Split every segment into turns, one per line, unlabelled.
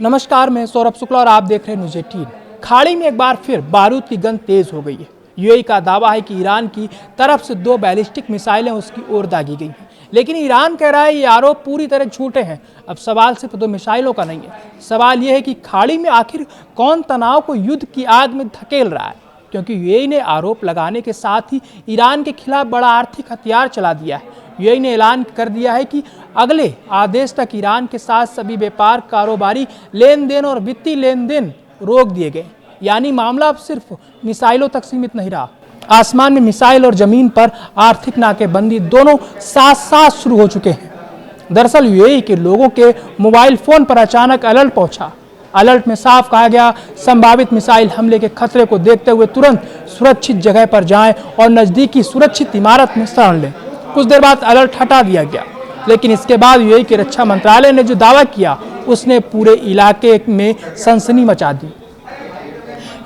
नमस्कार, मैं सौरभ शुक्ला और आप देख रहे हैं न्यूज़ 18। खाड़ी में एक बार फिर बारूद की गंध तेज हो गई है। यूएई का दावा है कि ईरान की तरफ से 2 बैलिस्टिक मिसाइलें उसकी ओर दागी गई हैं, लेकिन ईरान कह रहा है ये आरोप पूरी तरह झूठे हैं। अब सवाल सिर्फ 2 मिसाइलों का नहीं है, सवाल यह है कि खाड़ी में आखिर कौन तनाव को युद्ध की आग में धकेल रहा है, क्योंकि यूएई ने आरोप लगाने के साथ ही ईरान के खिलाफ बड़ा आर्थिक हथियार चला दिया है। यूएई ने ऐलान कर दिया है कि अगले आदेश तक ईरान के साथ सभी व्यापार, कारोबारी लेन देन और वित्तीय लेन देन रोक दिए गए। यानी मामला अब सिर्फ मिसाइलों तक सीमित नहीं रहा। आसमान में मिसाइल और जमीन पर आर्थिक नाकेबंदी दोनों साथ साथ शुरू हो चुके हैं। दरअसल यूएई के लोगों के मोबाइल फोन पर अचानक अलर्ट पहुंचा। अलर्ट में साफ कहा गया, संभावित मिसाइल हमले के खतरे को देखते हुए तुरंत सुरक्षित जगह पर जाएं और नजदीकी सुरक्षित इमारत में शरण लें। कुछ देर बाद अलर्ट हटा दिया गया, लेकिन इसके बाद यूएई के रक्षा मंत्रालय ने जो दावा किया उसने पूरे इलाके में सनसनी मचा दी।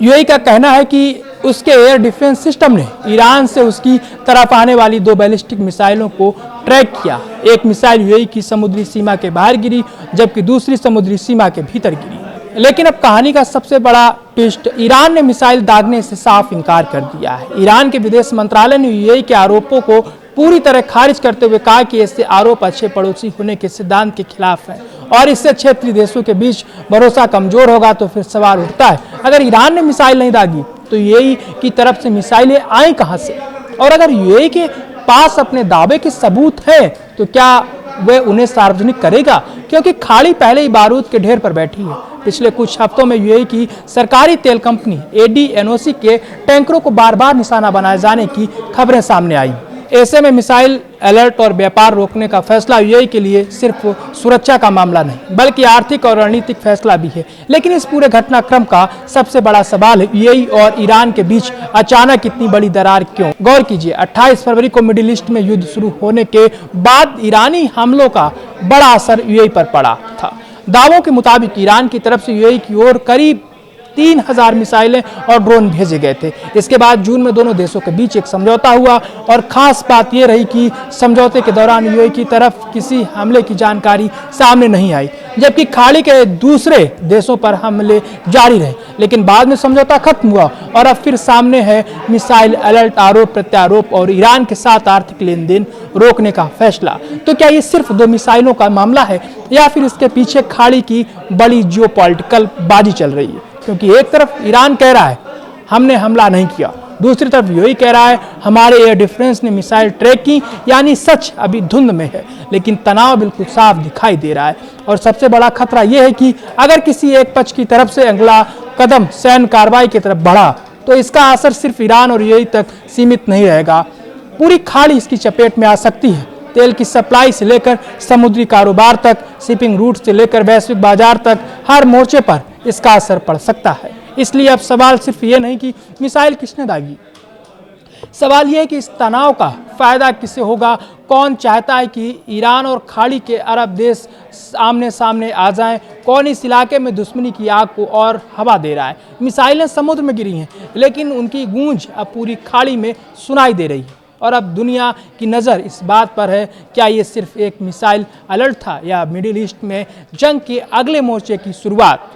यूएई का कहना है कि उसके एयर डिफेंस सिस्टम ने ईरान से उसकी तरफ आने वाली 2 बैलिस्टिक मिसाइलों को ट्रैक किया। एक मिसाइल यूएई की समुद्री सीमा के बाहर गिरी, जबकि दूसरी समुद्री सीमा के भीतर गिरी। लेकिन अब कहानी का सबसे बड़ा ट्विस्ट, ईरान ने मिसाइल दागने से साफ इनकार कर दिया है। ईरान के विदेश मंत्रालय ने यूएई के आरोपों को पूरी तरह खारिज करते हुए कहा कि ऐसे आरोप अच्छे पड़ोसी होने के सिद्धांत के खिलाफ है और इससे क्षेत्रीय देशों के बीच भरोसा कमजोर होगा। तो फिर सवाल उठता है, अगर ईरान ने मिसाइल नहीं दागी तो यूएई की तरफ से मिसाइलें आई कहां से? और अगर यूएई के पास अपने दावे के सबूत है तो क्या वह उन्हें सार्वजनिक करेगा? क्योंकि खाड़ी पहले ही बारूद के ढेर पर बैठी है। पिछले कुछ हफ्तों में यूएई की सरकारी तेल कंपनी एडीएनओसी के टैंकरों को बार बार निशाना बनाए जाने की खबरें सामने आई। ऐसे में मिसाइल अलर्ट और व्यापार रोकने का फैसला यूएई के लिए सिर्फ सुरक्षा का मामला नहीं बल्कि आर्थिक और रणनीतिक फैसला भी है। लेकिन इस पूरे घटनाक्रम का सबसे बड़ा सवाल है, यूएई और ईरान के बीच अचानक इतनी बड़ी दरार क्यों? गौर कीजिए, 28 फरवरी को मिडिल ईस्ट में युद्ध शुरू होने के बाद ईरानी हमलों का बड़ा असर यूएई पर पड़ा था। दावों के मुताबिक ईरान की तरफ से यूएई की ओर करीब 3000 मिसाइलें और ड्रोन भेजे गए थे। इसके बाद जून में दोनों देशों के बीच एक समझौता हुआ और खास बात यह रही कि समझौते के दौरान यूएई की तरफ किसी हमले की जानकारी सामने नहीं आई, जबकि खाड़ी के दूसरे देशों पर हमले जारी रहे। लेकिन बाद में समझौता खत्म हुआ और अब फिर सामने है मिसाइल अलर्ट, आरोप प्रत्यारोप और ईरान के साथ आर्थिक लेन देन रोकने का फैसला। तो क्या ये सिर्फ 2 मिसाइलों का मामला है या फिर इसके पीछे खाड़ी की बड़ी जियोपॉलिटिकल बाजी चल रही है? क्योंकि एक तरफ ईरान कह रहा है हमने हमला नहीं किया, दूसरी तरफ यूएई कह रहा है हमारे एयर डिफेंस ने मिसाइल ट्रैक की। यानी सच अभी धुंध में है, लेकिन तनाव बिल्कुल साफ दिखाई दे रहा है। और सबसे बड़ा खतरा यह है कि अगर किसी एक पक्ष की तरफ से अगला कदम सैन्य कार्रवाई की तरफ बढ़ा तो इसका असर सिर्फ ईरान और यूएई तक सीमित नहीं रहेगा, पूरी खाड़ी इसकी चपेट में आ सकती है। तेल की सप्लाई से लेकर समुद्री कारोबार तक, शिपिंग रूट से लेकर वैश्विक बाजार तक, हर मोर्चे पर इसका असर पड़ सकता है। इसलिए अब सवाल सिर्फ ये नहीं कि मिसाइल किसने दागी, सवाल यह है कि इस तनाव का फायदा किसे होगा? कौन चाहता है कि ईरान और खाड़ी के अरब देश आमने सामने आ जाएं? कौन इस इलाके में दुश्मनी की आग को और हवा दे रहा है? मिसाइलें समुद्र में गिरी हैं, लेकिन उनकी गूंज अब पूरी खाड़ी में सुनाई दे रही है। और अब दुनिया की नज़र इस बात पर है, क्या ये सिर्फ एक मिसाइल अलर्ट था या मिडिल ईस्ट में जंग के अगले मोर्चे की शुरुआत?